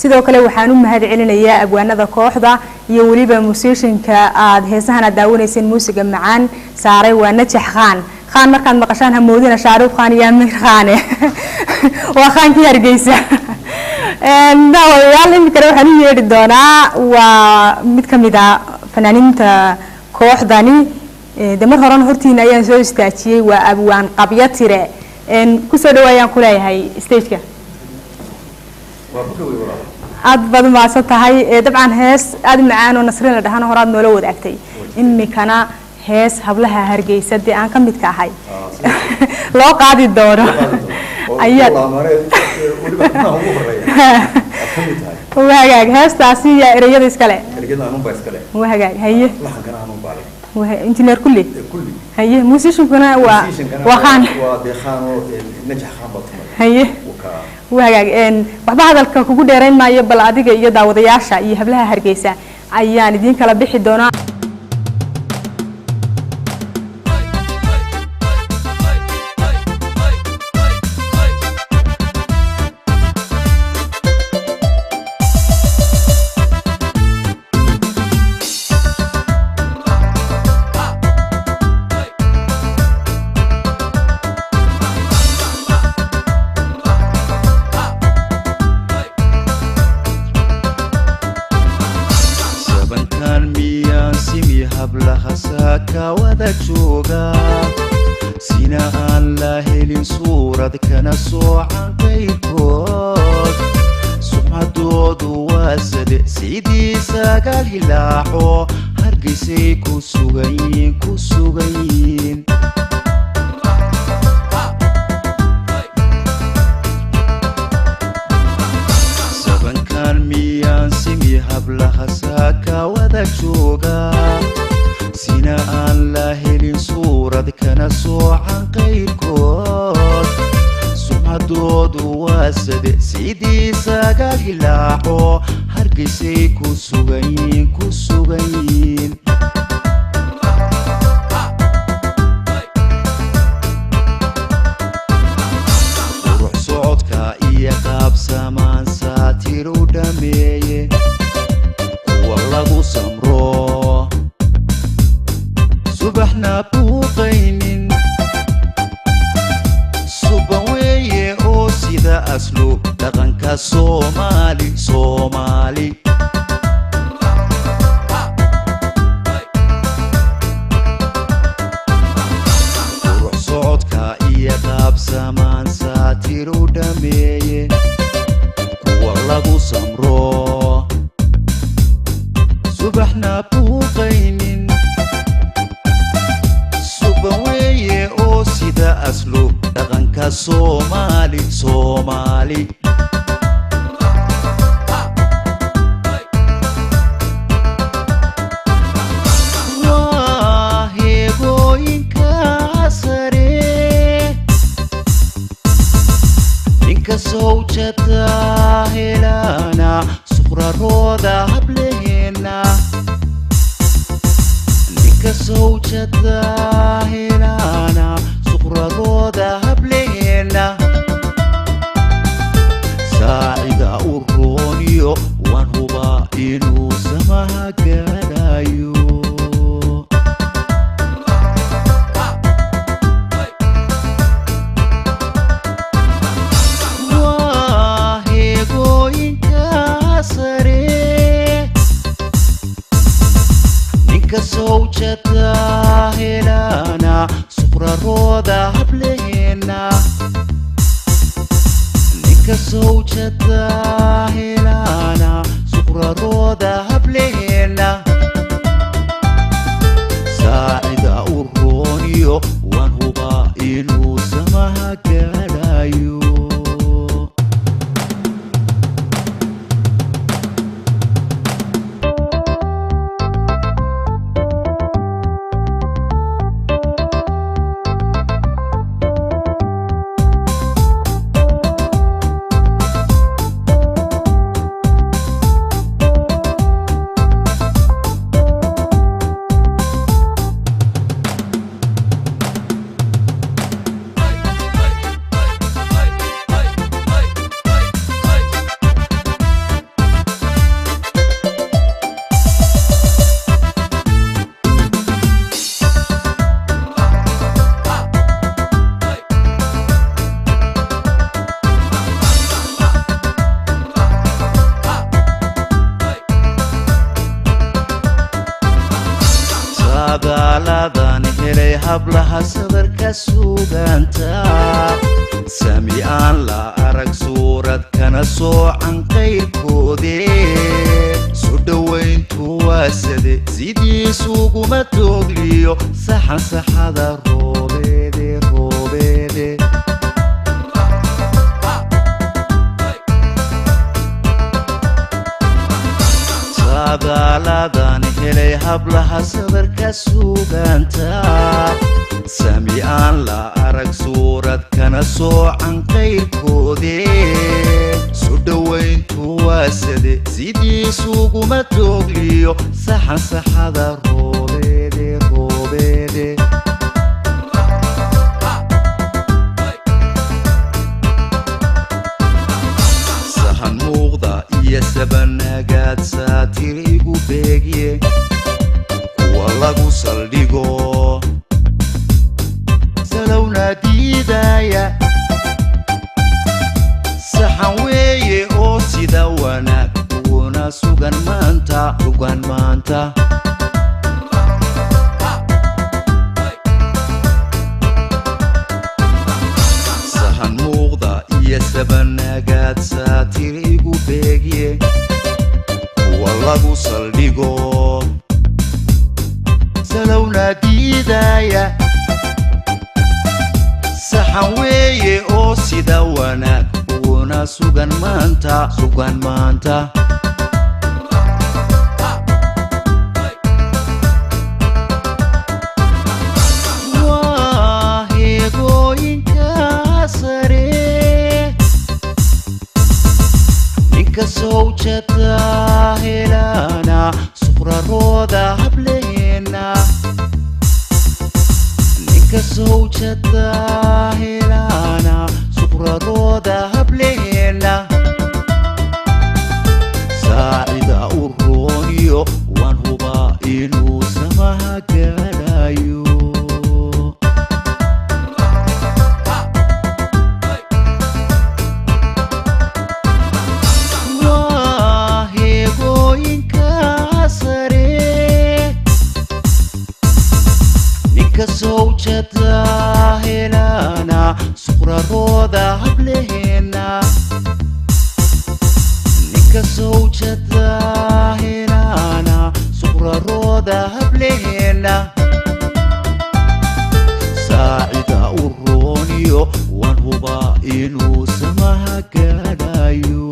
sidoo kale waxaan u mahad celinayaa abwaanada kooxda iyo waliba musicianka aad heesahan aad daawanaysan muusiga macaan saaray waa Najax Khan markaad maqashaan hamoodina Shaaruf Khan iyo Amir Khan waa Khankii Hargeysa daawayaal imika waxaan u yeedhi doonaa waa mid kamid ah fanaaniinta kooxdani damar horan hortiina ayaan soo istaajiyay waa abwaan qabya tire ku soo dhawaayaan ku leeyahay stage-ka aad baad ma tahay dabcan hees aad macaan oo nasrin la dhahan horaad noola wadaagtay imikana hees hablaha Hargeysa dee aan kamid ka ahay loo qaadi doono ayaa وهاجاج هستاسي يا رجال إسكالة رجال أنا بإسكالة وهاجاج هي لحن كنا أنا بالي إنجنير كلي هي موسيقى كنا وخان ودخان ونجح خان بطمن هي وهاجاج إن بعد الكوكو ديرين ما يبل عادي يدا وضياشة يهبلها هرجيسة أيان دين كلا بيحدونا سينا الله لين صورة كنا صوعا قيكود سمع دود واسد سيدي ساقال هلاحو هرقسي كسوغين كسوغين سبن كان ميان سمي هبلها ساكا وذاك شوغا سينا الله لين صورة كنا صوعا قيكود سمع دود واسد سيدي ساقال هلاحو هرقسي كسوغين كسوغين روح صوتك إيا قاب سامان ساتير ودمي والله سمرو صبحنا بوقينين صبوية أو سيدا أسلو دغنكا صومالي صومالي روح صوتك إيا قاب سامان ساتير ودمي والله سمرو صبحنا بوقينين صبوية أو سيدا أسلو دغنكا صومالي صومالي واهيغوين كاسري نينكا سوچتا هلانا سخرا رودا هبلهنا كسوجتا هلانا سخرا رودا هبلينا ساعدا أورونيو وانهوبا إنو سماها قرايو واهيغوين كاسري كسوجتا هلانا سخرا رودا هبلينا كسوجتا هلانا سخرا رودا هبلينا ساعدا أورونيو وانهوبا إنو سماها قرايو saadaaladan helay hablaha sadarka suuganta sami aan la arag suurad kana soocan qayrkoodee soo dhowayntu waa sade sidiisuguma toogliyo saxan saxada roobeede roobeede saadaaladan helay hablaha sadarka suuganta sami aan la arag suurad kana soocan qayrkoodee soo dhowayntu waa sade sidiisuguma toogliyo saxan saxada roobeede roobeede sahan muuqda iyo sabanagaad saatir igu beegye kuwa lagu saldhigo salowna diidaya saxan weeye oo sida wanaag uguna sugan maanta sugan maanta sahan muuqda iyo sabanagaad saatir igu beegye kuwa lagu saldhigo salowna diidaya saxan weeye oo sida wanaag uguna sugan maanta sugan maanta waa heegooyinka sare ninka sowjada helana suqrarooda hableena sowjada helana suqrarooda hableena saacida u rooniyo waan hubaa inuu samaha gaadhayo waa heegooyinka sare ninka sowjada helana suqrarooda hableena ninka sowjada helana suqrarooda hableena saacida u rooniyo waan hubaa inuu samaha gaadhayo